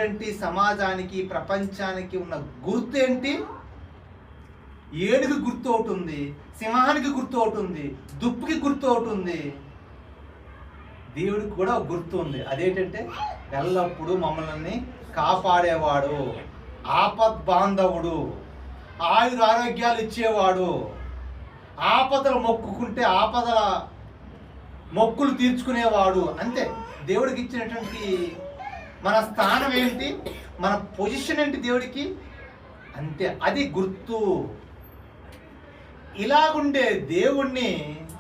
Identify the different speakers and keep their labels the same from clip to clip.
Speaker 1: ఏంటి సమాజానికి ప్రపంచానికి ఉన్న గుర్తు ఏంటి? ఏనుగు గుర్తు ఒకటి ఉంది, సింహానికి గుర్తు ఒకటి ఉంది, దుప్పుకి గుర్తు ఒకటి ఉంది. దేవుడికి కూడా ఒక గుర్తు ఉంది. అదేంటంటే ఎల్లప్పుడూ మమ్మల్ని కాపాడేవాడు, ఆపద్ బాంధవుడు, ఆయుర ఆరోగ్యాలు ఇచ్చేవాడు, ఆపదలు మొక్కుకుంటే ఆపదల మొక్కులు తీర్చుకునేవాడు. అంతే. దేవుడికి ఇచ్చినటువంటి మన స్థానం ఏంటి, మన పొజిషన్ ఏంటి దేవుడికి, అంతే. అది గుర్తు. ఇలాగుండే దేవుణ్ణి,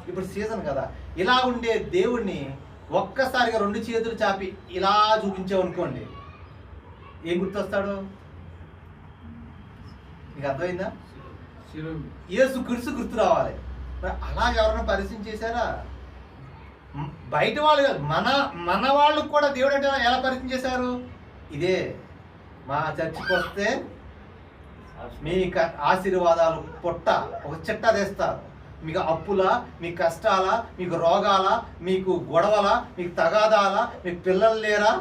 Speaker 1: ఇప్పుడు సీజన్ కదా, ఇలాగుండే దేవుణ్ణి ఒక్కసారిగా 2 చేతులు చాపి ఇలా చూపించామనుకోండి, ఏం గుర్తొస్తాడు? మీకు అర్థమైందా? యేసుక్రీస్తు గుర్తు రావాలి. అలాగే ఎవరైనా పరిచయం చేశారా? బయట వాళ్ళు కాదు, మన వాళ్ళు కూడా దేవుడు అంటే ఎలా పరిచయం చేశారు? ఇదే, మా చర్చికి వస్తే మీ ఆశీర్వాదాలు పొట్ట ఒక చిట్ట తెస్తారు. మీకు అప్పుల, మీకు కష్టాల, మీకు రోగాల, మీకు గొడవల, మీకు తగాదాల, మీకు పిల్లలు లేరా,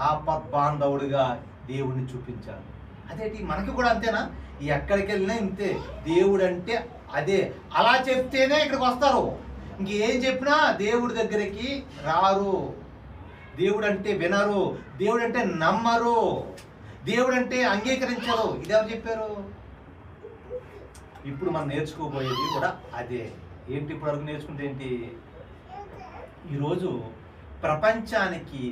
Speaker 1: ఆపద్ బాంధవుడిగా దేవుడిని చూపించాలి. అదేంటి మనకి కూడా అంతేనా? ఎక్కడికి వెళ్ళినా ఇంతే. దేవుడు అంటే అదే. అలా చెప్తేనే ఇక్కడికి వస్తారు. ఇంకేం చెప్పినా దేవుడి దగ్గరికి రారు. దేవుడు అంటే వినరు, దేవుడు అంటే నమ్మరు, దేవుడు అంటే అంగీకరించరు. ఇదెవరు చెప్పారు? ఇప్పుడు మనం నేర్చుకోబోయేది కూడా అదే. ఏంటి ఇప్పుడు వరకు నేర్చుకుంటే ఏంటి? ఈరోజు ప్రపంచానికి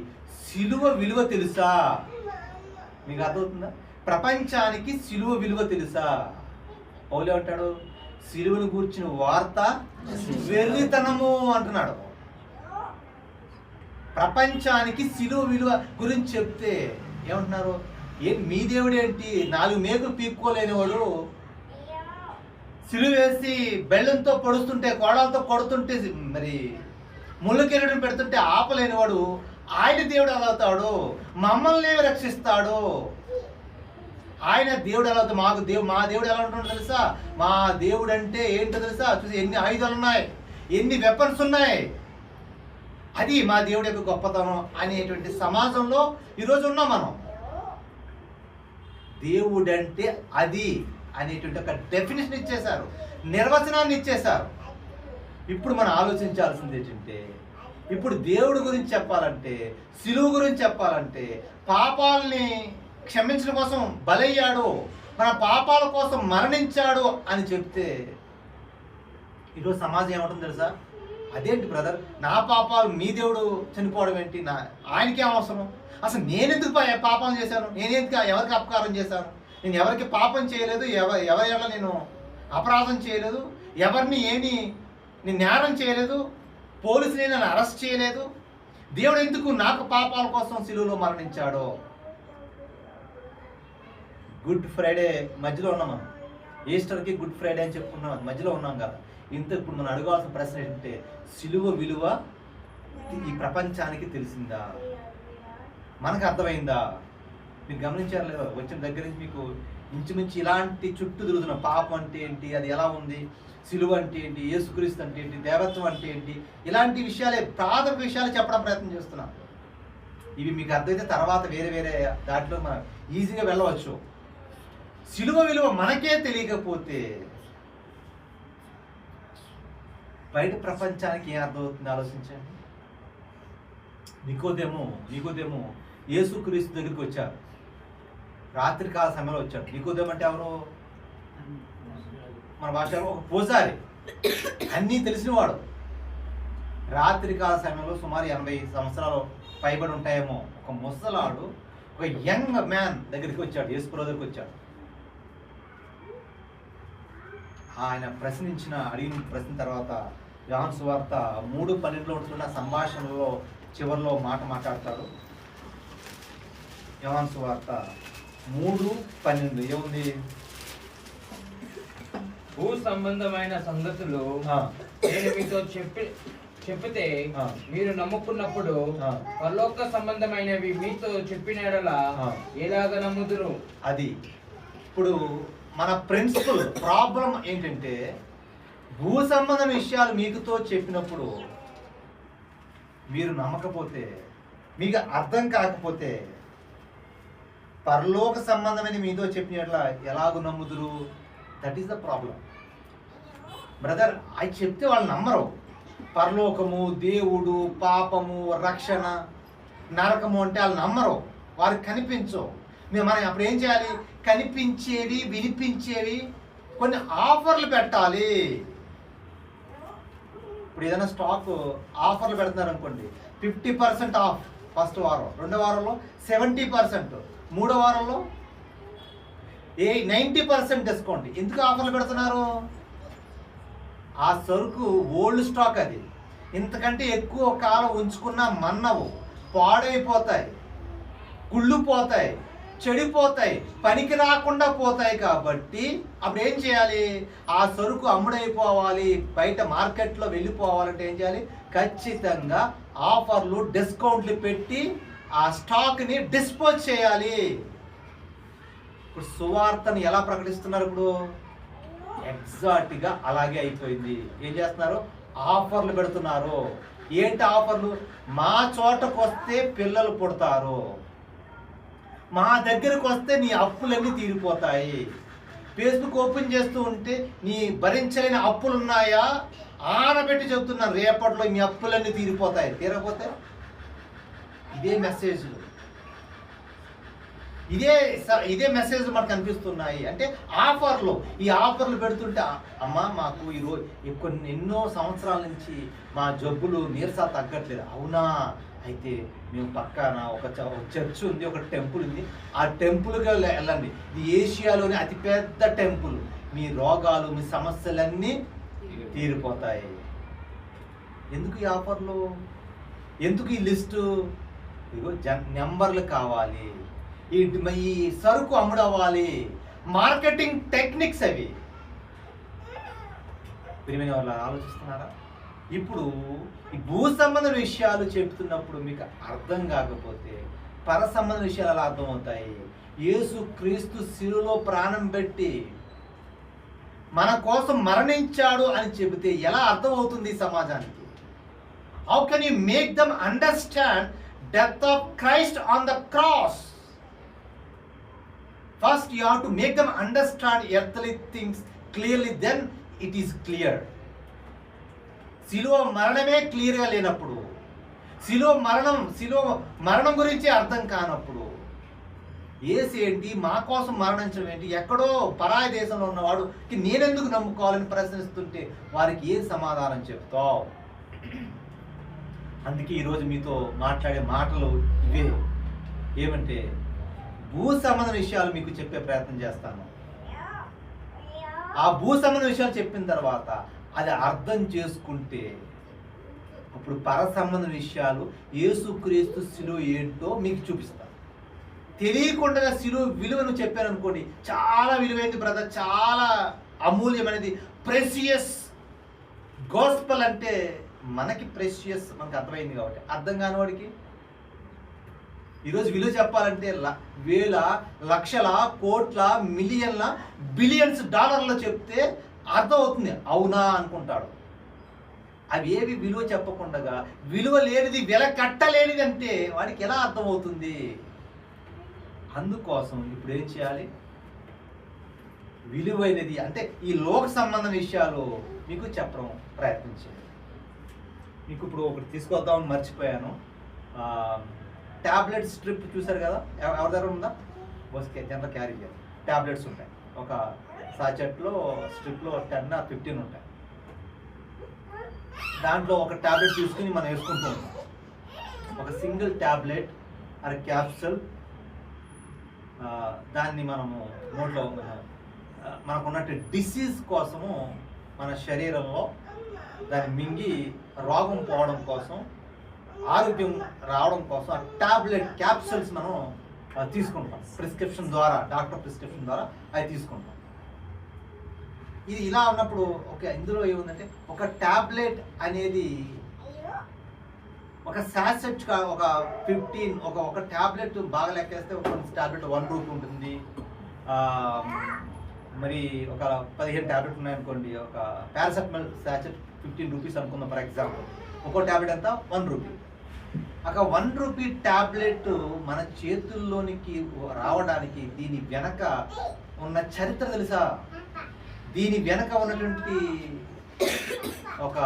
Speaker 1: సిలువ విలువ తెలుసా? మీకు అర్థమవుతుందా? ప్రపంచానికి సిలువ విలువ తెలుసా? పౌలు ఏమంటాడు? సిలువను గూర్చిన వార్త వెర్రితనము అంటున్నాడు. ప్రపంచానికి సిలువ విలువ గురించి చెప్తే ఏమంటున్నారు? మీ దేవుడు ఏంటి? 4 మేకులు పీక్కోలేనివాడు, సిలువ వేసి బెల్లంతో పొడుస్తుంటే, కోడాలతో కొడుతుంటే, మరి ముళ్ళకెరడం పెడుతుంటే ఆపలేనివాడు ఆయన దేవుడు ఎలా అవుతాడు? మమ్మల్ని రక్షిస్తాడు. ఆయన దేవుడు ఎలా అవుతాడు? మా దేవుడు ఎలా ఉంటుందో తెలుసా? మా దేవుడు అంటే ఏంటో తెలుసా? చూసి ఎన్ని ఆయుధాలు ఉన్నాయి, ఎన్ని వెపన్స్ ఉన్నాయి. అది మా దేవుడి యొక్క గొప్పతనం అనేటువంటి సమాజంలో ఈరోజు ఉన్నాం మనం. దేవుడంటే అది అనేటువంటి ఒక డెఫినేషన్ ఇచ్చేశారు, నిర్వచనాన్ని ఇచ్చేశారు. ఇప్పుడు మనం ఆలోచించాల్సింది ఏంటంటే, ఇప్పుడు దేవుడి గురించి చెప్పాలంటే, సిలువ గురించి చెప్పాలంటే, పాపాలని క్షమించడం కోసం బలయ్యాడు, మన పాపాల కోసం మరణించాడు అని చెప్తే ఈరోజు సమాజం ఏమంటుంది తెలుసా? అదేంటి బ్రదర్, నా పాపాలు మీ దేవుడు చనిపోవడం ఏంటి? ఆయనకే అవసరం? అసలు నేనెందుకు పాపం చేశాను? నేనెందుకు ఎవరికి అపకారం చేశాను? నేను ఎవరికి పాపం చేయలేదు, ఎవరి వల్ల నేను అపరాధం చేయలేదు, ఎవరిని నేను నేరం చేయలేదు, పోలీసులు నన్ను అరెస్ట్ చేయలేదు. దేవుడు ఎందుకు నాకు పాపాల కోసం సిలువలో మరణించాడో? గుడ్ ఫ్రైడే మధ్యలో ఉన్నాం మనం. ఈస్టర్కి గుడ్ ఫ్రైడే అని చెప్పుకున్నాం, మధ్యలో ఉన్నాం కదా. ఇప్పుడు మనం అడగాల్సిన ప్రశ్న ఏంటంటే, సిలువ విలువ ఈ ప్రపంచానికి తెలిసిందా? మనకు అర్థమైందా? మీరు గమనించారు లేదా? వచ్చిన దగ్గర నుంచి మీకు ఇంచుమించు ఇలాంటి చుట్టూ తిరుగుతున్న పాపం అంటే ఏంటి, అది ఎలా ఉంది, సిలువ అంటే ఏంటి, యేసుక్రీస్తు అంటే ఏంటి, దేవత్వం అంటే ఏంటి, ఇలాంటి విషయాలే, ప్రాథమిక విషయాలు చెప్పడం ప్రయత్నం చేస్తున్నాం. ఇవి మీకు అర్థమైతే తర్వాత వేరే వేరే దాంట్లో మనం ఈజీగా వెళ్ళవచ్చు. సిలువ విలువ మనకే తెలియకపోతే బయట ప్రపంచానికి ఏం అర్థమవుతుంది ఆలోచించండి. నికోదేము యేసుక్రీస్తు దగ్గరికి వచ్చారు. రాత్రికాల సమయంలో వచ్చాడు. నికోదేము అంటే ఎవరు? మన భాషలో ఒక పూజారి, అన్నీ తెలిసినవాడు. రాత్రికాల సమయంలో సుమారు 80 సంవత్సరాలు పైబడి ఉంటాయేమో, ఒక ముసలాడు, ఒక యంగ్ మ్యాన్ దగ్గరికి వచ్చాడు, యేసుప్రభువు దగ్గరికి వచ్చాడు. ఆయన అడిగిన ప్రశ్న తర్వాత యోహాను సువార్త 3:12 ఉంటున్న సంభాషణలో చివరిలో మాట్లాడతాడు. యోహాను సువార్త 3:12 ఏముంది?
Speaker 2: భూ సంబంధమైన సంగతులు నేను మీతో చెప్పితే మీరు నమ్ముకున్నప్పుడు పరలోక సంబంధమైనవి మీతో చెప్పిన యెడల ఎలాగ నమ్ముదురు?
Speaker 1: అది ఇప్పుడు మన ప్రిన్సిపల్ ప్రాబ్లం ఏంటంటే, భూ సంబంధం విషయాలు మీకుతో చెప్పినప్పుడు మీరు నమ్మకపోతే మీకు అర్థం కాకపోతే పరలోక సంబంధమైన మీతో చెప్పినట్లా ఎలాగూ నమ్ముదురు? That is the problem brother. అది చెప్తే వాళ్ళు నమ్మరు. పరలోకము, దేవుడు, పాపము, రక్షణ, నరకము అంటే వాళ్ళు నమ్మరు, వారికి కనిపించవు. మనం అప్పుడు ఏం చేయాలి? కనిపించేవి, వినిపించేవి కొన్ని ఆఫర్లు పెట్టాలి. ఇప్పుడు ఏదైనా స్టాక్ ఆఫర్లు పెడుతున్నారు అనుకోండి, 50% ఆఫ్ ఫస్ట్ వారం, రెండో వారంలో 70%, మూడో వారంలో 90% డిస్కౌంట్. ఎందుకు ఆఫర్లు పెడుతున్నారు? ఆ సరుకు ఓల్డ్ స్టాక్, అది ఇంతకంటే ఎక్కువ కాలం ఉంచుకున్న మన్నవు, పాడైపోతాయి, కుళ్ళిపోతాయి, చెడిపోతాయి, పనికి రాకుండా పోతాయి. కాబట్టి అప్పుడు ఏం చేయాలి? ఆ సరుకు అమ్ముడైపోవాలి, బయట మార్కెట్లో వెళ్ళిపోవాలంటే ఏం చేయాలి? ఖచ్చితంగా ఆఫర్లు, డిస్కౌంట్లు పెట్టి ఆ స్టాక్ని డిస్పోజ్ చేయాలి. ఇప్పుడు సువార్తను ఎలా ప్రకటిస్తున్నారు? ఇప్పుడు ఎగ్జాక్ట్గా అలాగే అయిపోయింది. ఏం చేస్తున్నారు? ఆఫర్లు పెడుతున్నారు. ఏంటి ఆఫర్లు? మా చోటకు వస్తే పిల్లలు పుడతారు, మా దగ్గరకు వస్తే నీ అప్పులన్నీ తీరిపోతాయి. ఫేస్బుక్ ఓపెన్ చేస్తూ ఉంటే నీ భరించలేని అప్పులు ఉన్నాయా ఆనబెట్టి చెప్తున్నాను, రేపట్లో మీ అప్పులన్నీ తీరిపోతాయి. తీరకపోతే ఇదే మెసేజ్, ఇదే మెసేజ్ మనకు కనిపిస్తున్నాయి. అంటే ఆఫర్లు, ఈ ఆఫర్లు పెడుతుంటే అమ్మా మాకు ఈరోజు ఎన్నో సంవత్సరాల నుంచి మా జబ్బులు నీరస తగ్గట్లేదు. అవునా? అయితే మేము పక్కన ఒక చర్చ్ ఉంది, ఒక టెంపుల్ ఉంది, ఆ టెంపుల్గా వెళ్ళండి. ఇది ఏషియాలోని అతిపెద్ద టెంపుల్. మీ రోగాలు, మీ సమస్యలన్నీ తీరిపోతాయి. ఎందుకు ఈ ఆఫర్లు? ఎందుకు ఈ లిస్టు? ఇదిగో నెంబర్లు కావాలి, ఈ సరుకు అమ్ముడవ్వాలి, మార్కెటింగ్ టెక్నిక్స్ అవి. ప్రియమైన వాళ్ళు ఆలోచిస్తున్నారా? ఇప్పుడు ఈ భూ సంబంధ విషయాలు చెప్తున్నప్పుడు మీకు అర్థం కాకపోతే పర సంబంధ విషయాలు ఎలా అర్థమవుతాయి? యేసు క్రీస్తు శిలువలో ప్రాణం పెట్టి మన కోసం మరణించాడు అని చెబితే ఎలా అర్థమవుతుంది సమాజానికి? How can you make them understand death of Christ on the cross? First you have to make them understand earthly things clearly, then it is clear. శిలువ మరణమే క్లియర్గా లేనప్పుడు, శిలువ మరణం గురించి అర్థం కానప్పుడు, యేసు ఏంటి, మా కోసం మరణించడం ఏంటి, ఎక్కడో పరాయి దేశంలో ఉన్నవాడు నేనెందుకు నమ్ముకోవాలని ప్రశ్నిస్తుంటే వారికి ఏ సమాధానం చెప్తావు? అందుకే ఈరోజు మీతో మాట్లాడే మాటలు ఇవే. ఏమంటే భూ సంబంధ విషయాలు మీకు చెప్పే ప్రయత్నం చేస్తాను. ఆ భూ సంబంధ విషయాలు చెప్పిన తర్వాత అది అర్థం చేసుకుంటే ఇప్పుడు పర సంబంధ విషయాలు, యేసుక్రీస్తు శిలువ ఏంటో మీకు చూపిస్తాను. తెలియకుండా శిలువ విలువను చెప్పాను అనుకోండి, చాలా విలువైంది బ్రదర్, చాలా అమూల్యమైనది, ప్రెషియస్. గాస్పెల్ అంటే మనకి ప్రెషియస్, మనకు అర్థమైంది కాబట్టి. అర్థం కాని వాడికి ఈరోజు విలువ చెప్పాలంటే వేల, లక్షల, కోట్ల, మిలియన్ల, బిలియన్స్ డాలర్లు చెప్తే అర్థం అవుతుంది. అవునా అనుకుంటాడు. అవి ఏవి విలువ చెప్పకుండా విలువ లేనిది, వెల కట్టలేనిది అంటే వాడికి ఎలా అర్థమవుతుంది? అందుకోసం ఇప్పుడు ఏం చేయాలి? విలువైనది అంటే ఈ లోక సంబంధ విషయాలు మీకు చెప్పడం ప్రయత్నించాలి. మీకు ఇప్పుడు ఒకటి తీసుకొద్దామని మర్చిపోయాను. ట్యాబ్లెట్ స్ట్రిప్ చూసారు కదా, ఎవరి దగ్గర ఉందా? బస్కి ఎంత క్యారీ చేయాలి. ట్యాబ్లెట్స్ ఉంటాయి, ఒక సాచెట్లో స్ట్రిప్లో 10 or 15 ఉంటాయి. దాంట్లో ఒక ట్యాబ్లెట్ తీసుకుని మనం వేసుకుంటూ ఉంటాం. ఒక సింగిల్ ట్యాబ్లెట్ అది క్యాప్సూల్, దాన్ని మనము నోట్లో మనకున్నట్టు డిసీజ్ కోసము మన శరీరంలో దాన్ని మింగి రోగం పోవడం కోసం, ఆరోగ్యం రావడం కోసం ఆ టాబ్లెట్ క్యాప్సూల్స్ మనం తీసుకుంటాం. ప్రిస్క్రిప్షన్ ద్వారా, డాక్టర్ ప్రిస్క్రిప్షన్ ద్వారా అవి తీసుకుంటాం. ఇది ఇలా ఉన్నప్పుడు ఇందులో ఏముందంటే ఒక టాబ్లెట్ అనేది ఒక శాసెట్, ఒక 15, ఒక టాబ్లెట్ బాగా లెక్కేస్తే ఒక టాబ్లెట్ 1 రూపీ ఉంటుంది. మరి ఒక 15 టాబ్లెట్ ఉన్నాయనుకోండి, ఒక పారాసెటమాల్ శాసెట్ 15 రూపీస్ అనుకుందాం ఫర్ ఎగ్జాంపుల్. ఒక్కో టాబ్లెట్ ఎంత? 1 రూపీ. ఒక 1 రూపీ టాబ్లెట్ మన చేతుల్లోనికి రావడానికి దీని వెనక ఉన్న చరిత్ర తెలుసా? దీని వెనక ఉన్నటువంటి ఒక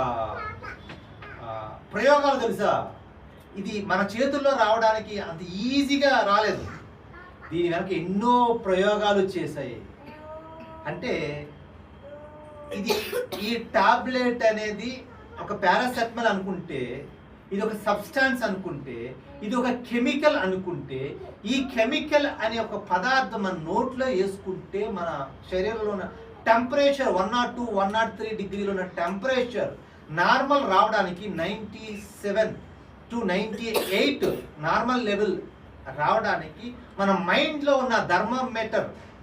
Speaker 1: ప్రయోగాలు తెలుసా? ఇది మన చేతుల్లో రావడానికి అంత ఈజీగా రాలేదు. దీని వెనక ఎన్నో ప్రయోగాలు చేశాయి. అంటే ఇది ఈ టాబ్లెట్ అనేది ఒక పారాసెటమాల్ అనుకుంటే, ఇది ఒక సబ్స్టాన్స్ అనుకుంటే, ఇది ఒక కెమికల్ అనుకుంటే, ఈ కెమికల్ అనే ఒక పదార్థం మన నోట్లో వేసుకుంటే మన శరీరంలో ఉన్న టెంపరేచర్ 102, 103 డిగ్రీలో ఉన్న టెంపరేచర్ నార్మల్ రావడానికి 97 to 98 నార్మల్ లెవెల్ రావడానికి మన మైండ్లో ఉన్న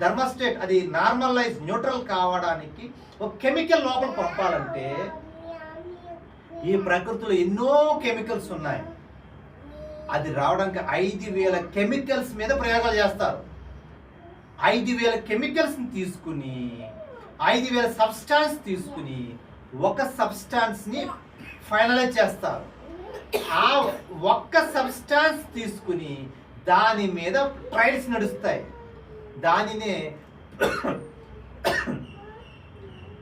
Speaker 1: థర్మోస్టేట్ అది నార్మలైజ్ న్యూట్రల్ కావడానికి ఒక కెమికల్ లోపల పంపాలంటే ఈ ప్రకృతిలో ఎన్నో కెమికల్స్ ఉన్నాయి. అది రావడానికి 5,000 కెమికల్స్ మీద ప్రయోగాలు చేస్తారు. 5,000 కెమికల్స్ని తీసుకుని 5,000 సబ్స్టాన్స్ తీసుకుని ఒక సబ్స్టాన్స్ని ఫైనలైజ్ చేస్తారు. ఆ ఒక్క సబ్స్టాన్స్ తీసుకుని దాని మీద ట్రయల్స్ నడుస్తాయి. దానినే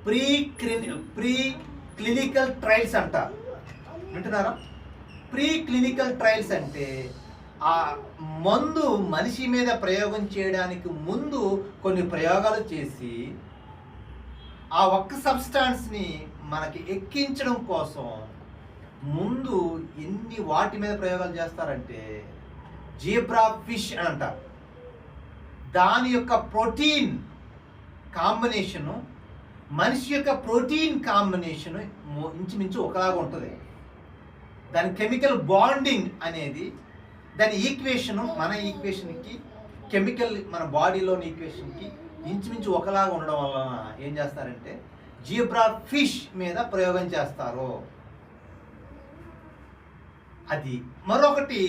Speaker 1: ప్రీ క్లినికల్ ట్రయల్స్ అంటారు. వింటున్నారా? ప్రీ క్లినికల్ ట్రయల్స్ అంటే ఆ మందు మనిషి మీద ప్రయోగం చేయడానికి ముందు కొన్ని ప్రయోగాలు చేసి ఆ ఒక్క సబ్స్టాన్స్ని మనకి ఎక్కించడం కోసం ముందు ఎన్ని వాటి మీద ప్రయోగాలు చేస్తారంటే జీబ్రా ఫిష్ అని అంటారు. దాని యొక్క ప్రోటీన్ కాంబినేషను మనిషి యొక్క ప్రోటీన్ కాంబినేషను ఇంచుమించు ఒకలాగా ఉంటుంది. దాని కెమికల్ బాండింగ్ అనేది దాని ఈక్వేషను మన ఈక్వేషన్కి కెమికల్ మన బాడీలోని ఈక్వేషన్కి ఇంచుమించు ఒకలాగా ఉండడం వలన ఏం చేస్తారంటే జీబ్రా ఫిష్ మీద ప్రయోగం చేస్తారు. అది మరొకటి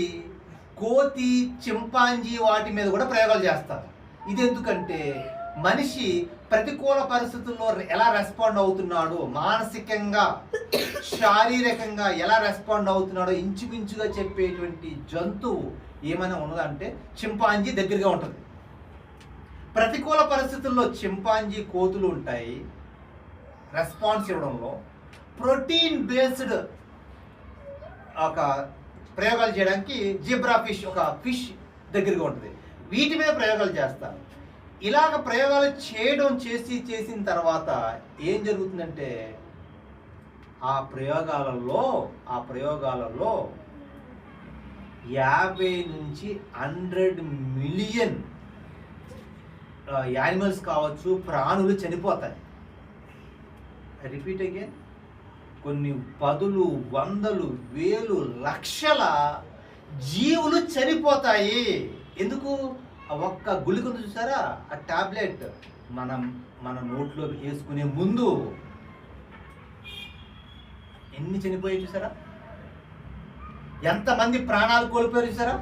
Speaker 1: కోతి, చింపాంజీ వాటి మీద కూడా ప్రయోగాలు చేస్తారు. ఇది ఎందుకంటే మనిషి ప్రతికూల పరిస్థితుల్లో ఎలా రెస్పాండ్ అవుతున్నాడు, మానసికంగా శారీరకంగా ఎలా రెస్పాండ్ అవుతున్నాడో ఇంచుమించుగా చెప్పేటువంటి జంతువు ఏమైనా ఉన్నదంటే చింపాంజీ దగ్గరగా ఉంటుంది. ప్రతికూల పరిస్థితుల్లో చింపాంజీ, కోతులు ఉంటాయి రెస్పాన్స్ ఇవ్వడంలో. ప్రోటీన్ బేస్డ్ ఒక ప్రయోగాలు చేయడానికి జీబ్రా ఫిష్ ఒక ఫిష్ దగ్గరగా ఉంటుంది. వీటి మీద ప్రయోగాలు చేస్తారు. ఇలాగ ప్రయోగాలు చేసిన తర్వాత ఏం జరుగుతుందంటే ఆ ప్రయోగాలలో 50 నుంచి 100 మిలియన్ యానిమల్స్ కావచ్చు, ప్రాణులు చనిపోతాయి. రిపీట్ అగైన్, కొన్ని 10, 100, 1000, లక్షల జీవులు చనిపోతాయి. ఎందుకు? ఆ ఒక్క గుళిక చూసారా, ఆ టాబ్లెట్ మన నోట్లో వేసుకునే ముందు ఎన్ని చనిపోయాయి చూసారా? ఎంతమంది ప్రాణాలు కోల్పోయారు చూసారా?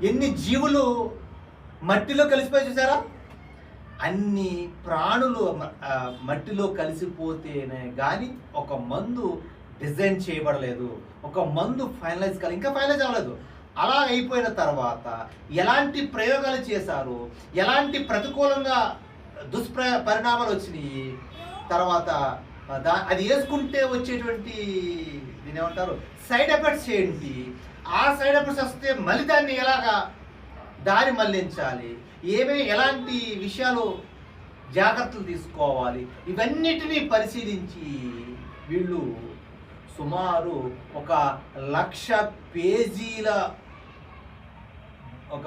Speaker 1: ఎన్ని జీవులు మట్టిలో కలిసిపోయి చూసారా? అన్ని ప్రాణులు మట్టిలో కలిసిపోతేనే కానీ ఒక మందు డిజైన్ చేయబడలేదు. ఒక మందు ఇంకా ఫైనలైజ్ అవ్వలేదు. అలా అయిపోయిన తర్వాత ఎలాంటి ప్రయోగాలు చేశారు, ఎలాంటి ప్రతికూలంగా పరిణామాలు వచ్చినాయి, తర్వాత అది వేసుకుంటే వచ్చేటువంటి దీని ఏమంటారు సైడ్ ఎఫెక్ట్స్ ఏంటి, ఆ సైడ్ ఎఫెక్ట్స్ వస్తే మళ్ళీ దాన్ని ఎలాగా దారి మళ్లించాలి, ఎలాంటి విషయాలు జాగ్రత్తలు తీసుకోవాలి, ఇవన్నిటినీ పరిశీలించి వీళ్ళు సుమారు 1,00,000 పేజీల ఒక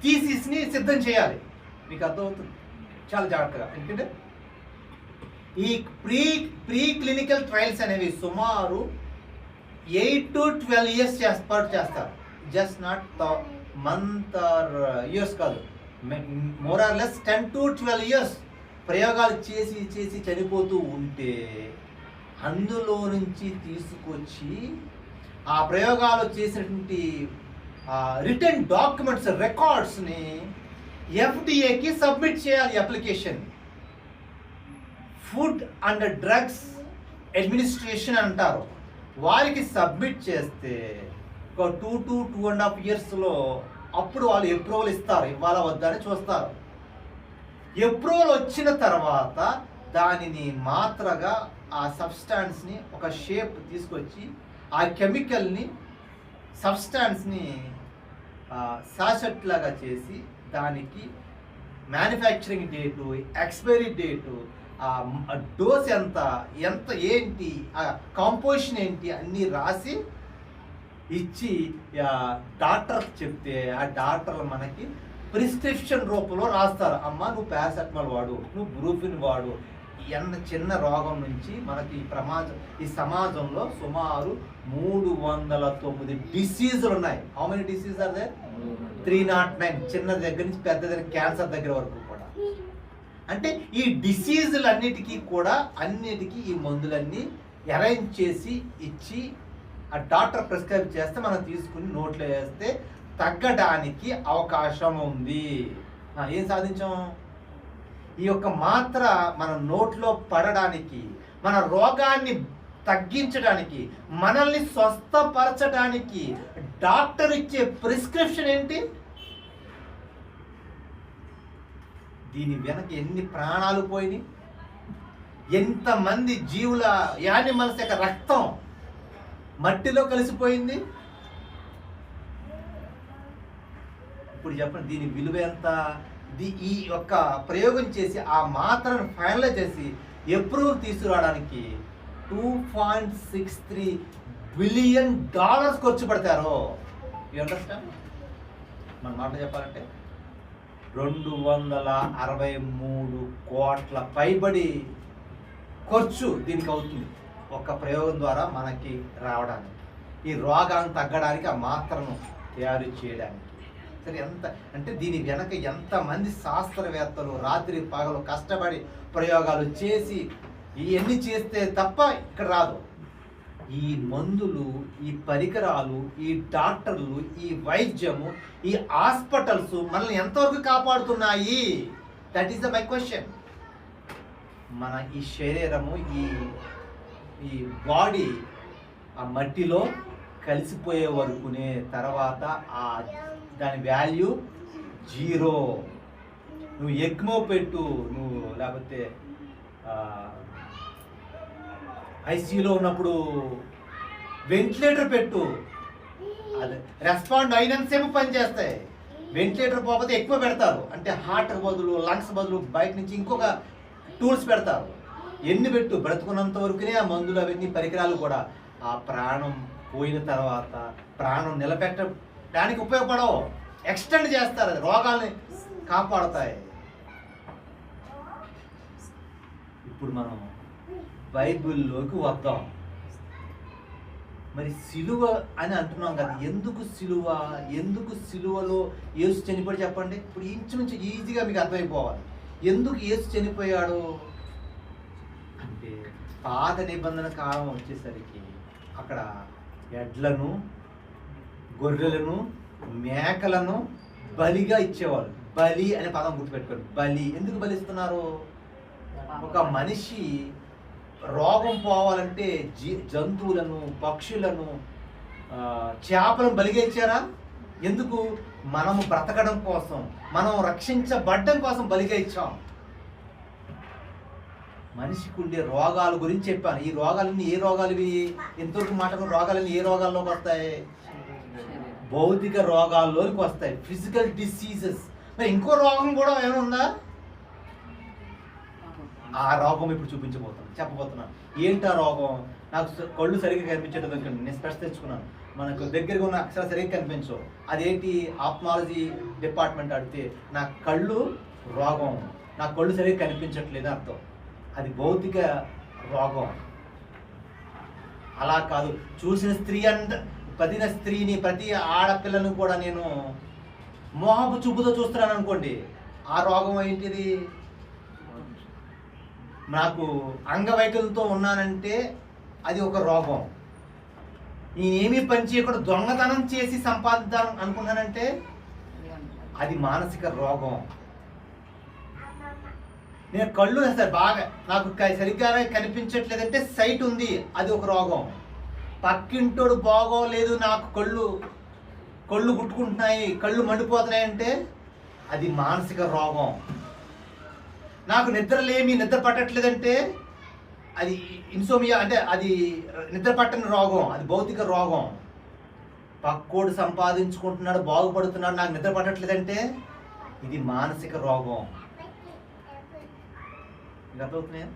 Speaker 1: థీసిస్ని సిద్ధం చేయాలి. మీకు అర్థమవుతుంది చాలా జాగ్రత్తగా. ఎందుకంటే ఈ ప్రీ క్లినికల్ ట్రయల్స్ అనేవి సుమారు 8 to 12 years పాటు చేస్తారు. Just not month or years కాదు, more or less 10 to 12 years ప్రయోగాలు చేసి చనిపోతూ ఉంటే అందులో నుంచి తీసుకొచ్చి ఆ ప్రయోగాలు చేసినటువంటి రిటర్న్ డాక్యుమెంట్స్, రికార్డ్స్ని FDAకి సబ్మిట్ చేయాలి. Application food and drugs administration అంటారు. వారికి సబ్మిట్ చేస్తే ఒక 2 to 2.5 yearsలో అప్పుడు వాళ్ళు అప్రూవల్ ఇస్తారు, ఇవ్వాలా వద్దా అని చూస్తారు. అప్రూవల్ వచ్చిన తర్వాత దానిని మాత్రగా ఆ సబ్స్టాన్స్ని ఒక షేప్ తీసుకొచ్చి ఆ కెమికల్ని సబ్స్టాన్స్ని సాషెట్ లాగా చేసి దానికి manufacturing date, expiry date, dose ఎంత ఏంటి, ఆ కాంపోజిషన్ ఏంటి అన్నీ రాసి ఇచ్చి డాక్టర్కి చెప్తే ఆ డాక్టర్లు మనకి ప్రిస్క్రిప్షన్ రూపంలో రాస్తారు. అమ్మ నువ్వు పారాసెటమాల్ వాడు, నువ్వు బ్రూఫిన్ వాడు. చిన్న రోగం నుంచి మనకి ఈ సమాజంలో సుమారు 309 డిసీజులు ఉన్నాయి. How many disease are there? 309. చిన్న దగ్గర నుంచి పెద్ద దగ్గర క్యాన్సర్ దగ్గర వరకు కూడా. అంటే ఈ డిసీజులు అన్నిటికీ ఈ మందులన్నీ అరేంజ్ చేసి ఇచ్చి ఆ డాక్టర్ ప్రిస్క్రైబ్ చేస్తే మనం తీసుకుని నోట్లో వేస్తే తగ్గడానికి అవకాశం ఉంది. ఏం సాధించాం? ఈ యొక్క మాత్ర మన నోట్లో పడడానికి, మన రోగాన్ని తగ్గించడానికి, మనల్ని స్వస్థపరచడానికి డాక్టర్ ఇచ్చే ప్రిస్క్రిప్షన్ ఏంటి? దీని వెనక ఎన్ని ప్రాణాలు పోయినాయి, ఎంతమంది జీవుల యానిమల్స్ యొక్క రక్తం మట్టిలో కలిసిపోయింది. ఇప్పుడు చెప్పండి దీని విలువ ఎంత? ఈ యొక్క ప్రయోగం చేసి ఆ మాత్రను ఫైనలైజ్ చేసి అప్రూవల్ తీసుకురావడానికి $2.63 బిలియన్ ఖర్చు పెడతారు. You understand? మన మాట చెప్పాలంటే 263 కోట్ల పైబడి ఖర్చు దీనికి అవుతుంది ఒక ప్రయోగం ద్వారా మనకి రావడానికి, ఈ రోగాన్ని తగ్గడానికి, ఆ మాత్రను తయారు చేయడానికి. సరే, ఎంత అంటే దీని వెనక ఎంతమంది శాస్త్రవేత్తలు రాత్రి పగలు కష్టపడి ప్రయోగాలు చేసి ఇవన్నీ చేస్తే తప్ప ఇక్కడ రాదు. ఈ మందులు, ఈ పరికరాలు, ఈ డాక్టర్లు, ఈ వైద్యము, ఈ హాస్పిటల్స్ మనల్ని ఎంతవరకు కాపాడుతున్నాయి? That is the my question. మన ఈ శరీరము, ఈ బాడీ ఆ మట్టిలో కలిసిపోయే వరకునే, తర్వాత దాని వాల్యూ 0. నువ్వు ఎక్మో పెట్టు, నువ్వు లేకపోతే ఐసీయూలో ఉన్నప్పుడు వెంటిలేటర్ పెట్టు, అది రెస్పాండ్ అయినంతసేపు పనిచేస్తాయి. వెంటిలేటర్ పోకపోతే ఎక్కువ పెడతారు, అంటే హార్ట్ బదులు, లంగ్స్ బదులు బయట నుంచి ఇంకొక టూల్స్ పెడతారు. ఎన్ని పెట్టు, బ్రతుకున్నంత వరకునే ఆ మందులు అవన్నీ పరికరాలు కూడా. ఆ ప్రాణం పోయిన తర్వాత ప్రాణం నిలబెట్టడానికి ఉపయోగపడవు, ఎక్స్టెండ్ చేస్తారు, అది రోగాల్ని కాపాడుతాయి. ఇప్పుడు మనం బైబిల్లోకి వద్దాం. మరి సిలువ అని అంటున్నాం కదా, ఎందుకు సిలువ? ఎందుకు సిలువలో యేసు చనిపోయాడు చెప్పండి. ఇప్పుడు ఇంచుమించు ఈజీగా మీకు అర్థమైపోవాలి ఎందుకు యేసు చనిపోయాడు అంటే, పాత నిబంధన కాలం వచ్చేసరికి అక్కడ ఎడ్లను, గొర్రెలను, మేకలను బలిగా ఇచ్చేవాళ్ళు. బలి అనే పదం గుర్తుపెట్టుకోండి. బలి ఎందుకు బలిస్తున్నారు? ఒక మనిషి రోగం పోవాలంటే జంతువులను, పక్షులను, చేపలను బలిగా ఇచ్చారా? ఎందుకు? మనము బ్రతకడం కోసం, మనం రక్షించబడ్డం కోసం బలిగా ఇచ్చాం. మనిషికి ఉండే రోగాల గురించి చెప్పాను. ఈ రోగాలన్నీ ఏ రోగాలు ఇవి? ఎంతవరకు మాట్లాడుకున్న రోగాలన్నీ ఏ రోగాల్లోకి వస్తాయి? భౌతిక రోగాల్లోకి వస్తాయి, ఫిజికల్ డిసీజెస్. మరి ఇంకో రోగం కూడా ఏమైనా ఉందా? ఆ రోగం ఇప్పుడు చెప్పబోతున్నాను. ఏంటి ఆ రోగం? నాకు కళ్ళు సరిగ్గా కనిపించేటది అనుకోండి, నేను స్పెషల్ తెచ్చుకున్నాను. మనకు దగ్గరగా ఉన్న అక్షరాలు సరిగ్గా కనిపించవు. అదేంటి? ఆప్థాలజీ డిపార్ట్మెంట్ అడిగితే నా కళ్ళు రోగం, నా కళ్ళు సరిగ్గా కనిపించట్లేదు అర్థం. అది భౌతిక రోగం. అలా కాదు, చూసిన స్త్రీని, ప్రతి ఆడపిల్లను కూడా నేను మోహపు చూపుతో చూస్తున్నాను అనుకోండి, ఆ రోగం ఏంటిది? నాకు అంగవైకల్యంతో ఉన్నానంటే అది ఒక రోగం. నేనేమీ పని చేయకుండా దొంగతనం చేసి సంపాదిద్దాం అనుకున్నానంటే అది మానసిక రోగం. నేను కళ్ళు బాగా నాకు సరిగ్గా కనిపించట్లేదంటే సైట్ ఉంది, అది ఒక రోగం. పక్కింటోడు బాగోలేదు, నాకు కళ్ళు గుట్టుకుంటున్నాయి, కళ్ళు మండిపోతున్నాయి అంటే అది మానసిక రోగం. నాకు నిద్ర పట్టట్లేదంటే అది ఇన్సోమియా, అంటే అది నిద్ర పట్టని రోగం, అది భౌతిక రోగం. పక్కోడు సంపాదించుకుంటున్నాడు, బాగుపడుతున్నాడు, నాకు నిద్ర పట్టట్లేదంటే ఇది మానసిక రోగం. అర్థమవుతున్నాయా?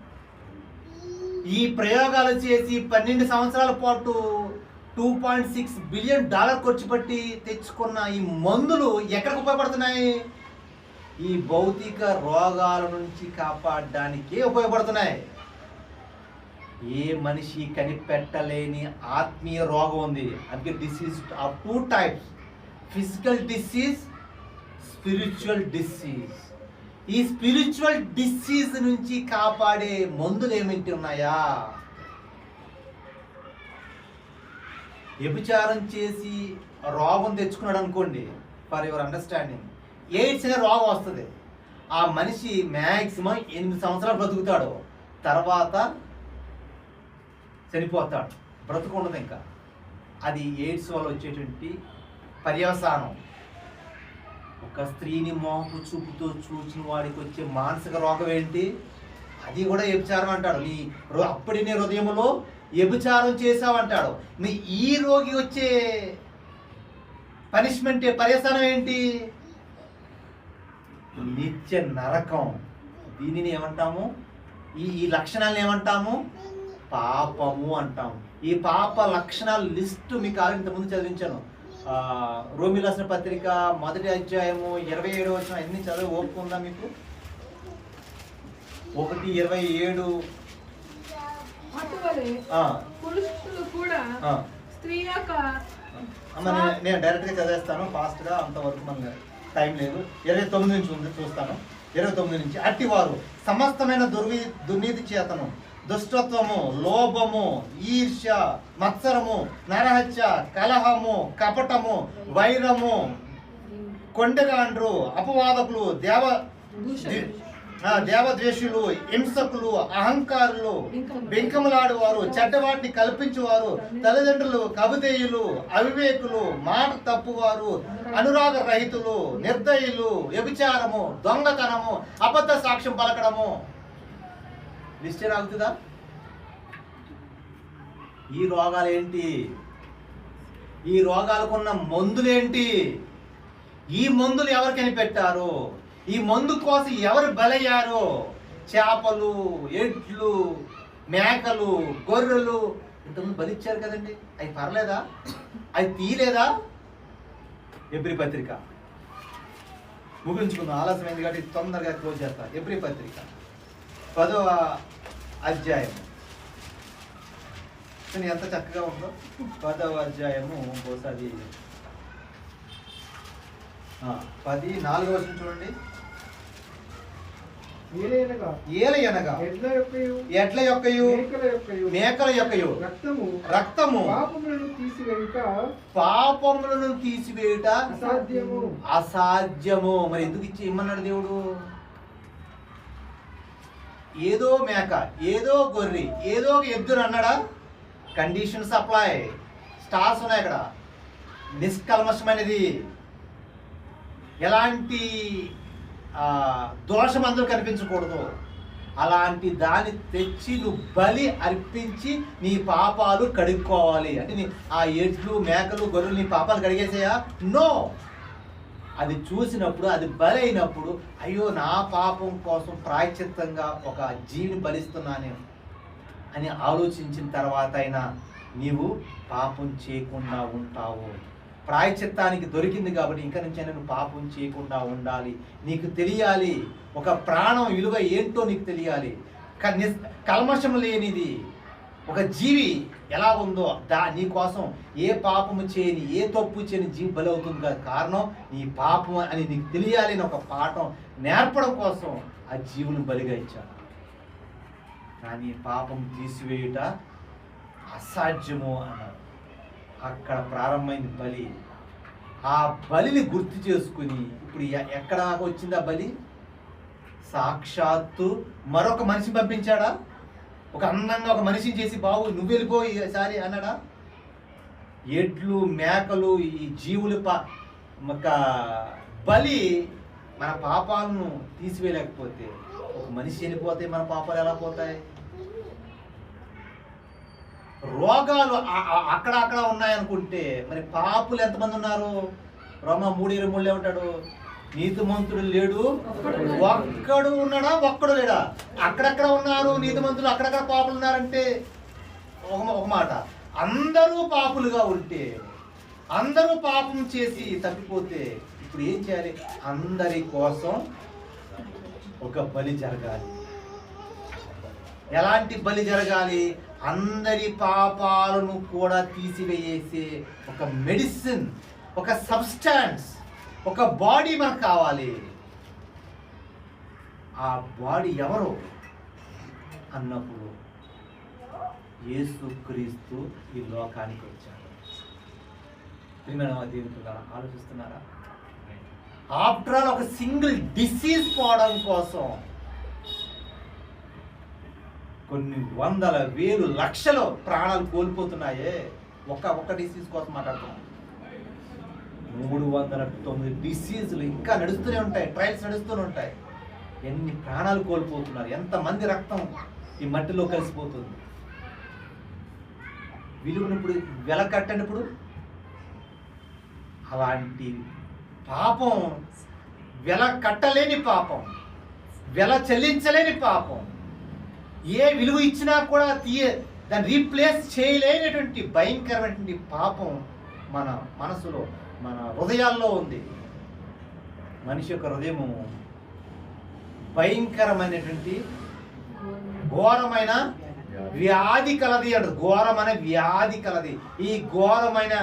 Speaker 1: ఈ ప్రయోగాలు చేసి 12 సంవత్సరాల పాటు $2.6 బిలియన్ ఖర్చు పెట్టి తెచ్చుకున్న ఈ మందులు ఎక్కడికి ఉపయోగపడుతున్నాయి? ఈ భౌతిక రోగాల నుంచి కాపాడడానికే ఉపయోగపడుతున్నాయి. ఏ మనిషి కనిపెట్టలేని ఆత్మీయ రోగం ఉంది. అందుకే disease of 2 types: physical disease, spiritual disease. ఈ స్పిరిచువల్ డిసీజ్ నుంచి కాపాడే మందులు ఏమిటి ఉన్నాయా? వ్యభిచారం చేసి రోగం తెచ్చుకున్నాడు అనుకోండి, ఫర్ యువర్ అండర్స్టాండింగ్, ఎయిడ్స్ అనే రోగం వస్తుంది. ఆ మనిషి మ్యాక్సిమం 8 సంవత్సరాలు బ్రతుకుతాడు, తర్వాత చనిపోతాడు, బ్రతుకుండదు ఇంకా. అది ఎయిడ్స్ వల్ల వచ్చేటువంటి పర్యవసానం. ఒక స్త్రీని మోహపు చూపుతో చూసిన వాడికి వచ్చే మానసిక రోగం ఏంటి? అది కూడా వ్యభిచారం అంటాడు. అప్పటి నీ హృదయంలో వ్యభిచారం చేసావంటాడు. ఈ రోగి వచ్చే పనిష్మెంట్, పర్యవసానం ఏంటి? నిత్య నరకం. దీనిని ఏమంటాము? ఈ లక్షణాలను ఏమంటాము? పాపము అంటాము. ఈ పాప లక్షణాల లిస్టు మీకు ఇంతకుముందు చదివించాను. రోమిలకు రాసిన పత్రిక 1వ అధ్యాయము 27వ వచనం. అన్ని చదివి ఓపుకుందా మీకు? 1:27. నేను డైరెక్ట్ గా చదివేస్తాను ఫాస్ట్ గా, అంతవరకు మనకు టైం లేదు. 29 నుంచి ఉంది, చూస్తాను. 29 నుంచి. అట్టివారు సమస్తమైన దుర్నీతి చేతను, దుష్టత్వము, లోభము, ఈర్ష్య, మత్సరము, నరహత్య, కలహము, కపటము, వైరము, కొండగాండ్రు, అపవాదకులు, దేవద్వేషులు, హింసకులు, అహంకారులు, బెంకములాడువారు, చెడ్డవాటిని కల్పించువారు, తల్లిదండ్రులు, కవిదేయులు, అవివేకులు, మాట తప్పువారు, అనురాగ రహితులు, నిర్దయులు, వ్యభిచారము, దొంగతనము, అబద్ధ సాక్ష్యం పలకడము. లిస్టే రాగుతుందా? ఈ రోగాలేంటి? ఈ రోగాలకున్న మందులేంటి? ఈ మందులు ఎవరు కనిపెట్టారు? ఈ మందు కోసం ఎవరు బలయ్యారు? చేపలు, ఎడ్లు, మేకలు, గొర్రెలు ఇంతకుముందు బలిచ్చారు కదండి. అవి పర్లేదా? అవి తీయలేదా? ఎబ్రి పత్రిక ముగించుకుందాం, ఆలస్యమైంది కాబట్టి తొందరగా క్లోజ్ చేస్తా. ఎబ్రి పత్రిక 10వ అధ్యాయం. ఎంత చక్కగా ఉందో. 10వ అధ్యాయము బహుశా 14వ వచనం చూడండి. ఏలయనగా ఎడ్ల యొక్కయు మేకల యొక్కయు రక్తము పాపములను తీసివేయుట అసాధ్యము. మరి ఎందుకు ఇమ్మన్నాడు దేవుడు? ఏదో మేక, ఏదో గొర్రె, ఏదో ఒక ఎద్దును అన్నాడా? కండిషన్స్ అప్లై, స్టార్స్ ఉన్నాయి అక్కడ. నిష్కల్మషమైనది, ఎలాంటి దోషం అందరూ కనిపించకూడదు. అలాంటి దాన్ని తెచ్చి నువ్వు బలి అర్పించి నీ పాపాలు కడుక్కోవాలి. అంటే ఆ ఎడ్లు, మేకలు, గొర్రెలు నీ పాపాలు కడిగేసాయా? నో. అది చూసినప్పుడు, అది బలి అయినప్పుడు, అయ్యో నా పాపం కోసం ప్రాయశ్చిత్తంగా ఒక జీవిని బలిస్తున్నాను అని ఆలోచించిన తర్వాత అయినా నీవు పాపం చేయకుండా ఉంటావు. ప్రాయశ్చిత్తానికి దొరికింది కాబట్టి ఇంకా నుంచి నువ్వు పాపం చేయకుండా ఉండాలి. నీకు తెలియాలి, ఒక ప్రాణం విలువ ఏంటో నీకు తెలియాలి. కల్మషం లేనిది ఒక జీవి ఎలా ఉందో నీ కోసం ఏ పాపము చేయని, ఏ తప్పు చేయని జీవి బలి అవుతుంది కదా. కారణం నీ పాపం అని నీకు తెలియాలి అని ఒక పాఠం నేర్పడం కోసం ఆ జీవుని బలిగా ఇచ్చాడు. కానీ పాపం తీసివేయుట అసాధ్యము అన్నారు. అక్కడ ప్రారంభమైంది బలి. ఆ బలిని గుర్తు చేసుకుని ఇప్పుడు ఎక్కడ వచ్చింది ఆ బలి? సాక్షాత్తు మరొక మనిషిని పంపించాడా? ఒక అందంగా ఒక మనిషిని చేసి, బాబు నువ్వు వెళ్ళిపోయి సారి అన్నాడా? ఎడ్లు మేకలు ఈ జీవుల ఒక బలి మన పాపాలను తీసివేయలేకపోతే ఒక మనిషి చనిపోతే మన పాపాలు ఎలా పోతాయి? రోగాలు అక్కడ ఉన్నాయనుకుంటే మరి పాపులు ఎంతమంది ఉన్నారు? రోమా 3:23 ఉంటాడు, నీతిమంతుడు లేడు ఒక్కడు ఉన్నాడా? ఒక్కడు లేడా? అక్కడక్కడ ఉన్నారు నీతిమంతులు, అక్కడక్కడ పాపులు ఉన్నారంటే ఒక మాట. అందరూ పాపులుగా ఉంటే, అందరూ పాపం చేసి తప్పిపోతే ఇప్పుడు ఏం చేయాలి? అందరి కోసం ఒక బలి జరగాలి. ఎలాంటి బలి జరగాలి? అందరి పాపాలను కూడా తీసివేసే ఒక మెడిసిన్, ఒక సబ్స్టాన్స్, ఒక బాడీ మనకు కావాలి. ఆ బాడీ ఎవరు అన్నప్పుడు యేసుక్రీస్తు ఈ లోకానికి వచ్చాడు. ఆలోచిస్తున్నారా? ఆఫ్టర్ ఆల్ ఒక సింగిల్ డిసీజ్ పోవడం కోసం కొన్ని వందల వేలు లక్షలు ప్రాణాలు కోల్పోతున్నాయే. ఒక్క డిసీజ్ కోసం మాట్లాడుతున్నాం. 309 డిసీజులు ఇంకా నడుస్తూనే ఉంటాయి, ట్రయల్స్ నడుస్తూనే ఉంటాయి. ఎన్ని ప్రాణాలు కోల్పోతున్నారు, ఎంతమంది రక్తం ఈ మట్టిలో కలిసిపోతుంది. విలువనిప్పుడు వెల కట్టనిప్పుడు అలాంటి పాపం, వెల కట్టలేని పాపం, వెల చెల్లించలేని పాపం, ఏ విలువ ఇచ్చినా కూడా దాన్ని రీప్లేస్ చేయలేనటువంటి భయంకరమైనటువంటి పాపం మన మనసులో, మన హృదయాల్లో ఉంది. మనిషి యొక్క హృదయము భయంకరమైనటువంటి ఘోరమైన వ్యాధి కలది అంటారు. ఘోరమైన వ్యాధి కలది. ఈ ఘోరమైన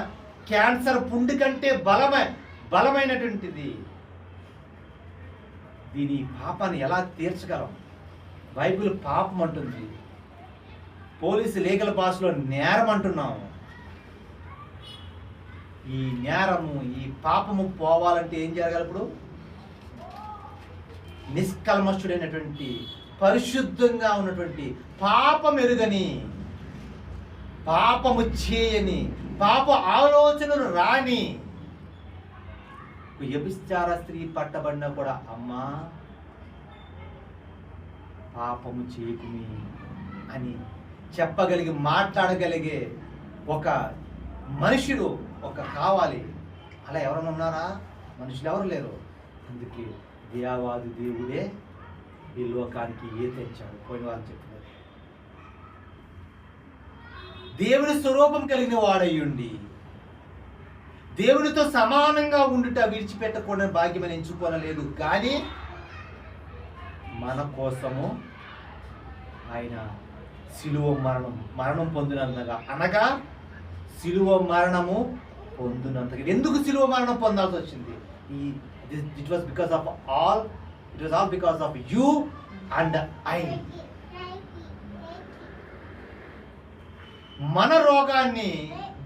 Speaker 1: క్యాన్సర్ పుండు కంటే బలమైనటువంటిది. దీని పాపాన్ని ఎలా తీర్చగలం? బైబిల్ పాపం అంటుంది, పోలీసు లీగల్ భాషలో నేరం అంటున్నాము. ఈ నేరము, ఈ పాపము పోవాలంటే ఏం జరగాలి? ఇప్పుడు నిష్కల్మషుడైనటువంటి, పరిశుద్ధంగా ఉన్నటువంటి, పాపం ఎరుగని, పాపము చేయని, పాప ఆలోచనలు రాని వ్యభిచార స్త్రీ పట్టబడినా కూడా అమ్మా పాపము చేయకుమి అని చెప్పగలిగి మాట్లాడగలిగే ఒక మనుషుడు కావాలి. అలా ఎవరైనా ఉన్నారా? మనుషులు ఎవరు లేరు. అందుకే దేవాది దేవుడే ఈ లోకానికి తెచ్చాడు. పోయిన వాళ్ళు చెప్పినారు, దేవుని స్వరూపం కలిగిన వాడయ్యుండి దేవునితో సమానంగా ఉండుట విడిచిపెట్టకుండా భాగ్యమని ఎంచుకోనలేదు. కానీ మన కోసము ఆయన శిలువ మరణం పొందినంతగా, అనగా శిలువ మరణము పొందినంతగా. ఎందుకు శిలువ మరణం పొందాల్సి వచ్చింది? It was because of all, it was all because of you and I. మన రోగాన్ని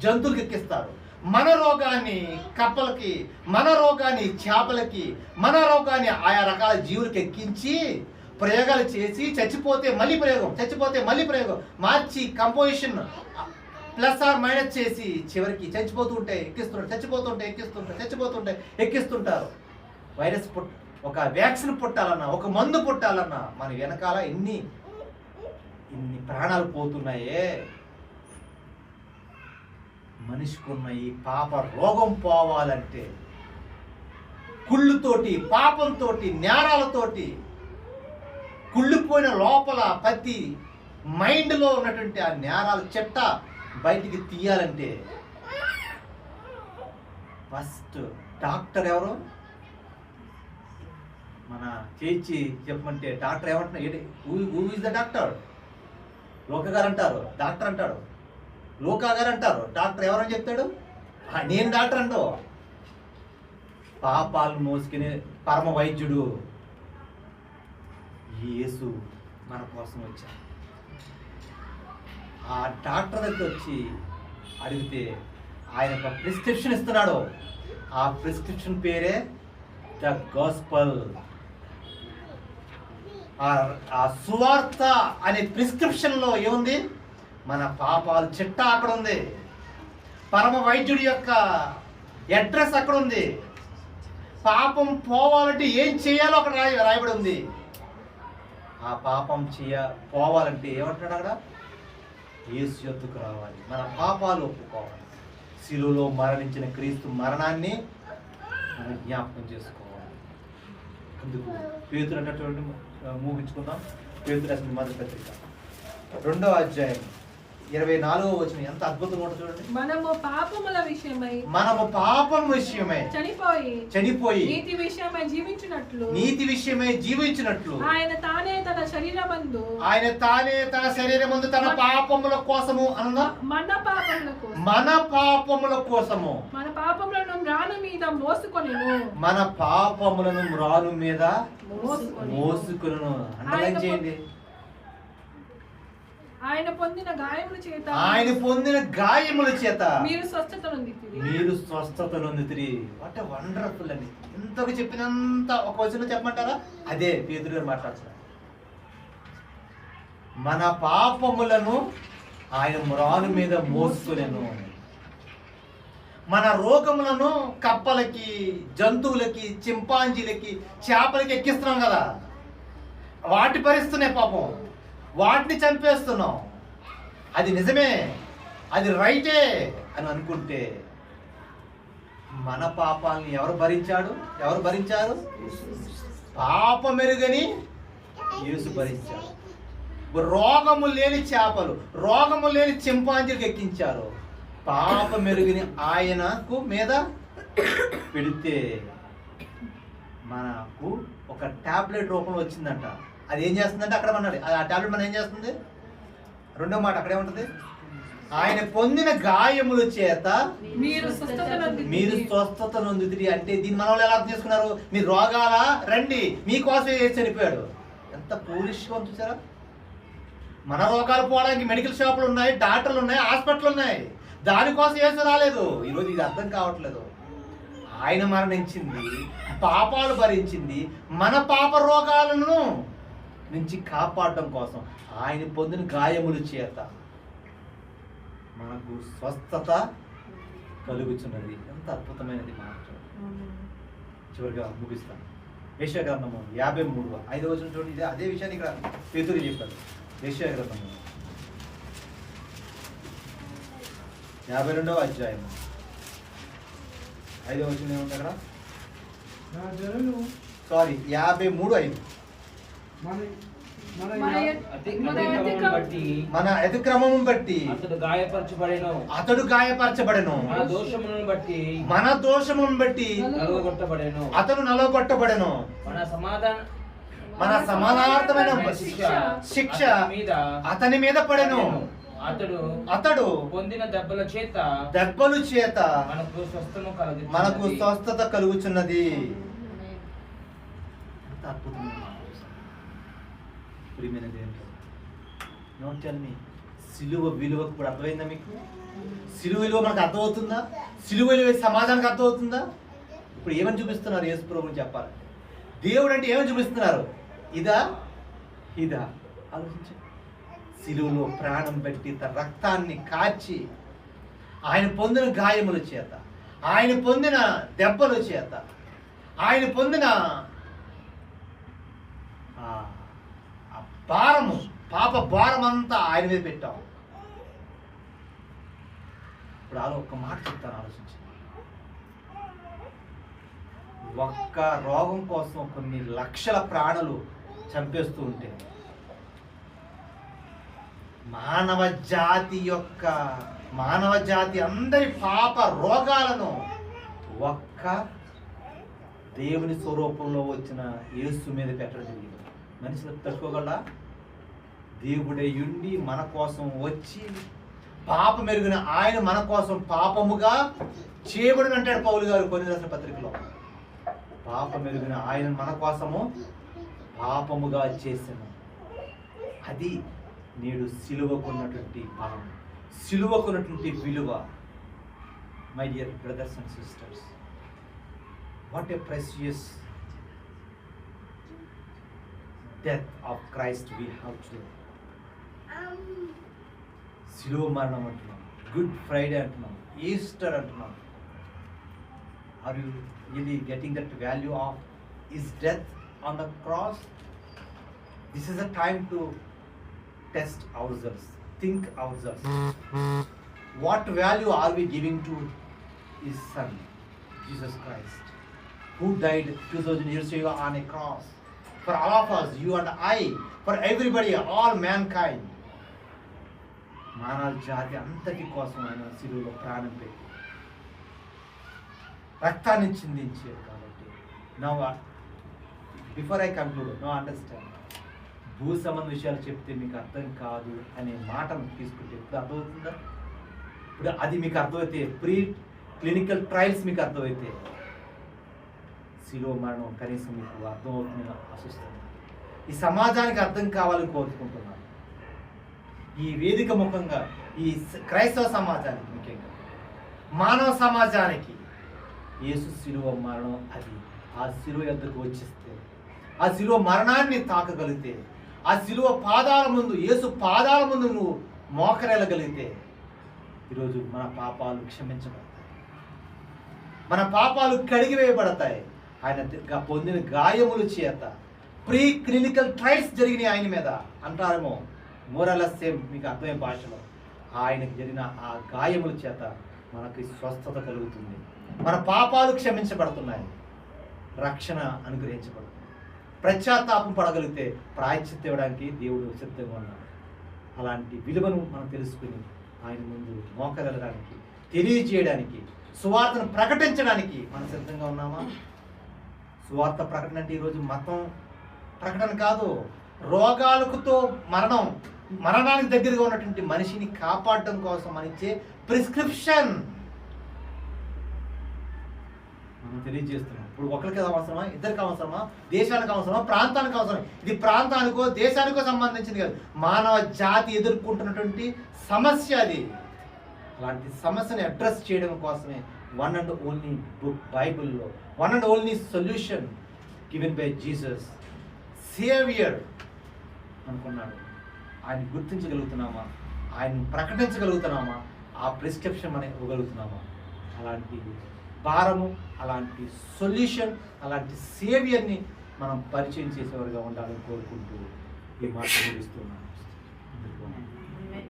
Speaker 1: జంతువులకి ఎక్కిస్తారు, మన రోగాన్ని కప్పలకి, మన రోగాన్ని చేపలకి, మన రోగాన్ని ఆయా రకాల జీవులకి ఎక్కించి ప్రయోగాలు చేసి చచ్చిపోతే మళ్ళీ ప్రయోగం మార్చి కంపోజిషన్ ప్లస్ ఆర్ మైనస్ చేసి చివరికి చచ్చిపోతుంటే ఎక్కిస్తుంటారు. వైరస్ ఒక వ్యాక్సిన్ పుట్టాలన్నా, ఒక మందు పుట్టాలన్నా మన వెనకాల ఇన్ని ప్రాణాలు పోతున్నాయే. మనిషికున్న ఈ పాప రోగం పోవాలంటే కుళ్ళుతోటి, పాపంతోటి, నేరాలతోటి కుళ్ళిపోయిన లోపల ప్రతి మైండ్లో ఉన్నటువంటి ఆ నేరాల చెట్ట బయటికి తీయాలంటే ఫస్ట్ డాక్టర్ ఎవరు? మన చేర్చి చెప్పమంటే డాక్టర్ ఏమంటున్నా? Who is the doctor? లోక గారు అంటారు, డాక్టర్ అంటాడు. లోకా గారు అంటారు, డాక్టర్ ఎవరని చెప్తాడు? నేను డాక్టర్ అంటావు. పాపాలను మోసుకునే పరమ వైద్యుడు యేసు మన కోసం వచ్చాడు. ఆ డాక్టర్ దగ్గర వచ్చి అడిగితే ఆయన ఒక ప్రిస్క్రిప్షన్ ఇస్తున్నాడు. ఆ ప్రిస్క్రిప్షన్ పేరే ద గాస్పల్. ఆ సువార్త అనే ప్రిస్క్రిప్షన్లో ఏముంది? మన పాపాలు చిట్టా అక్కడ ఉంది. పరమ వైద్యుడి యొక్క అడ్రస్ అక్కడ ఉంది. పాపం పోవాలంటే ఏం చేయాలో అక్కడ రాయబడి ఉంది. ఆ పాపం పోవాలంటే ఏమంటాడు అక్కడ? యేసు యొద్దకు రావాలి, మన పాపాలు ఒప్పుకోవాలి, శిలువలో మరణించిన క్రీస్తు మరణాన్ని మనం జ్ఞాపకం చేసుకోవాలి. అందుకు పేతురు అన్నటువంటి ముగించుకుందాం. పేతురు రాసిన మొదటి పత్రిక 2వ అధ్యాయం 24వ వచనం ఎంత అద్భుతంగా ఉంటుంది చూడండి.
Speaker 3: మనము పాపం
Speaker 1: విషయమై చనిపోయి నీతి విషయమై జీవించినట్లు ఆయన తానే తన శరీరమందు తన పాపముల కోసము అన్న మన పాపముల కోసము
Speaker 3: మన పాపములను మ్రాను మీద
Speaker 1: మోసుకొనును. అండర్లైన్ చేయండి.
Speaker 3: ఆయన పొందిన
Speaker 1: గాయముల చేత
Speaker 3: మీరు
Speaker 1: స్వస్థత నొందితిరి. వాట్ ఎ వండర్ఫుల్ అండి. ఇంతకు చెప్పినంత ఒక వచనం చెప్పమంటారా? అదే పేతురు గారు మాట్లాడుతున్నారు. మన పాపములను ఆయన మ్రాను మీద మోసుకొనెను. మన రోగములను కప్పలకి, జంతువులకి, చింపాంజీలకి, చేపలకి ఎక్కిస్తున్నాం కదా, వాటి పరిస్తున్నాయి పాపం, వాటిని చంపేస్తున్నాం. అది నిజమే, అది రైటే అని అనుకుంటే మన పాపాలని ఎవరు భరించారు? పాపమెరుగని యేసు భరించారు. రోగము లేని చేపలు, రోగము లేని చింపాంజీలకు ఎక్కించారు. పాపమెరుగని ఆయనకు మీద పెడితే మనకు ఒక టాబ్లెట్ రూపంలో వచ్చిందంట. అది ఏం చేస్తుందంటే అక్కడ అన్నాడు, ఆ టాబ్లెట్ మనం ఏం చేస్తుంది? రెండో మాట అక్కడే ఉంటుంది. ఆయన పొందిన గాయముల చేత మీరు స్వస్థత నొందుతిరి. అంటే దీన్ని మన వాళ్ళు ఎలా అర్థం చేసుకున్నారు? మీ రోగాల రండి, మీకోసమే యేసు చనిపోయాడు. ఎంత పూలిష్గా చూసారా? మన రోగాలు పోవడానికి మెడికల్ షాపులు ఉన్నాయి, డాక్టర్లు ఉన్నాయి, హాస్పిటల్ ఉన్నాయి. దానికోసం యేసు రాలేదు. ఈరోజు ఇది అర్థం కావట్లేదు. ఆయన మరణించింది, పాపాలు భరించింది, మన పాప రోగాలను నుంచి కాపాడడం కోసం. ఆయన పొందిన గాయముల చేత మనకు స్వస్థత కలుగుచున్నది. ఎంత అద్భుతమైనది మాట. చివరిగా ముగిస్తాను. యెషయా గ్రంథము 53వ వచనం చూడండి. ఇదే అదే విషయాన్ని ఇక్కడ పేతురు చెప్పారు. యెషయా గ్రంథము 52వ అధ్యాయం 5వ వచనం ఏముంది అక్కడ? 53:5 మన అతిక్రమము బట్టి అతడు గాయపరచబడెను, మన దోషములను బట్టి అతడు నలగొట్టబడెను, మన సమానార్థమైన శిక్ష అతని మీద పడెను, అతడు పొందిన దెబ్బలు చేత మనకు స్వస్థత కలుగుచున్నది. సిలువ విలువ ఇప్పుడు అర్థమైందా మీకు? సిలువ విలువ మనకు అర్థమవుతుందా? సిలువ విలువ సమాజానికి అర్థమవుతుందా? ఇప్పుడు ఏమని చూపిస్తున్నారు యేసు ప్రభువుని చెప్పాలి? దేవుడు అంటే ఏమని చూపిస్తున్నారు? ఇదా ఆలోచించండి. సిలువలో ప్రాణం పెట్టి తన రక్తాన్ని కాచి ఆయన పొందిన గాయముల చేత, ఆయన పొందిన దెబ్బల చేత, ఆయన పొందిన భారము, పాప భారం అంతా ఆయన మీద పెట్టాం. ఇప్పుడు ఒక్క మాట చెప్తాను, ఆలోచించి. ఒక్క రోగం కోసం కొన్ని లక్షల ప్రాణులు చంపేస్తూ ఉంటే మానవ జాతి అందరి పాప రోగాలను ఒక్క దేవుని స్వరూపంలో వచ్చిన యేసు మీద పెట్టడం జరిగింది. మనుషులు తట్టుకోగలరా? దేవుడై ఉండి మన కోసం వచ్చి పాపం మెరుగిన ఆయన మన కోసం పాపముగా చేయబడిన అంటాడు పౌలు గారు కొన్ని రాసిన పత్రికలో. పాపం మెరుగిన ఆయన మన కోసము పాపముగా చేసాను. అది నేడు సిలువకున్నటువంటి బలం, సిలువకున్నటువంటి విలువ. My dear brothers and sisters, what a precious death of Christ we have to. సిలువ మరణం అంటున్నాం. గుడ్ ఫ్రైడే అంటున్నాం, ఈస్టర్ అంటున్నాం. Are you really getting that value of his death on the cross? This is a time to test ourselves, think ourselves. What value are we giving to his son, Jesus Christ, who died 2000 years ago on a cross for all of us, you and I, for everybody, all mankind. మానవ జాతి అంతటి కోసం ఆయన శిలువలో ప్రాణం పెట్టి రక్తాన్ని చిందించారు. కాబట్టి now before I conclude, no understand, భూ సంబంధ విషయాలు చెప్తే మీకు అర్థం కాదు అనే మాటను తీసుకుంటే ఇప్పుడు అర్థమవుతుందా? ఇప్పుడు అది మీకు అర్థమైతే, ప్రీ క్లినికల్ ట్రయల్స్ మీకు అర్థమైతే, శిలువ మరణం కనీసం మీకు అర్థమవుతుందని ఆశిస్తున్నాను. ఈ సమాజానికి అర్థం కావాలని కోరుకుంటున్నాను. ఈ వేదిక ముఖంగా ఈ క్రైస్తవ సమాజానికి, ముఖ్యంగా మానవ సమాజానికి యేసు శిలువ మరణం, అది ఆ శిలువ యొద్దకు వచ్చేస్తే, ఆ శిలువ మరణాన్ని తాకగలిగితే, ఆ శిలువ పాదాల ముందు, యేసు పాదాల ముందు నువ్వు మోకరేలగలిగితే, ఈరోజు మన పాపాలు క్షమించబడతాయి, మన పాపాలు కడిగివేయబడతాయి. ఆయన పొందిన గాయముల చేత, ప్రీ క్లినికల్ ట్రయల్స్ జరిగినాయి ఆయన మీద అంటారేమో, మోరలస్ సేమ్ మీకు అర్థమయ్యే భాషలో, ఆయనకు జరిగిన ఆ గాయముల చేత మనకి స్వస్థత కలుగుతుంది, మన పాపాలు క్షమించబడుతున్నాయి, రక్షణ అనుగ్రహించబడుతుంది. పశ్చాత్తాపం పడగలిగితే ప్రాయశ్చిత్తం ఇవ్వడానికి దేవుడు సిద్ధంగా ఉన్నాడు. అలాంటి విలువను మనం తెలుసుకుని ఆయన ముందు మోకరెళ్ళడానికి, తెలియజేయడానికి, సువార్తను ప్రకటించడానికి మనం సిద్ధంగా ఉన్నామా? సువార్త ప్రకటన అంటే ఈరోజు మతం ప్రకటన కాదు, రోగాలకుతో మరణానికి దగ్గరగా ఉన్నటువంటి మనిషిని కాపాడడం కోసం మనిచ్చే ప్రిస్క్రిప్షన్ మనం తెలియజేస్తున్నాం. ఇప్పుడు ఒకరికి అవసరమా, ఇద్దరికి అవసరమా, దేశానికి అవసరమా, ప్రాంతానికి అవసరం? ఇది ప్రాంతానికో దేశానికో సంబంధించింది కాదు, మానవ జాతి ఎదుర్కొంటున్నటువంటి సమస్య అది. అలాంటి సమస్యని అడ్రస్ చేయడం కోసమే వన్ అండ్ ఓన్లీ బుక్ బైబిల్లో, one and only solution given by Jesus saviour అనుకున్నాడు. ఆయన గుర్తించగలుగుతున్నామా? ఆయన ప్రకటించగలుగుతున్నామా? ఆ ప్రిస్క్రిప్షన్ మనం ఇవ్వగలుగుతున్నామా? అలాంటి భారము, అలాంటి సొల్యూషన్, అలాంటి సేవియర్ని మనం పరిచయం చేసేవారుగా ఉండాలని కోరుకుంటూ ఈ మాట ముగిస్తున్నాను.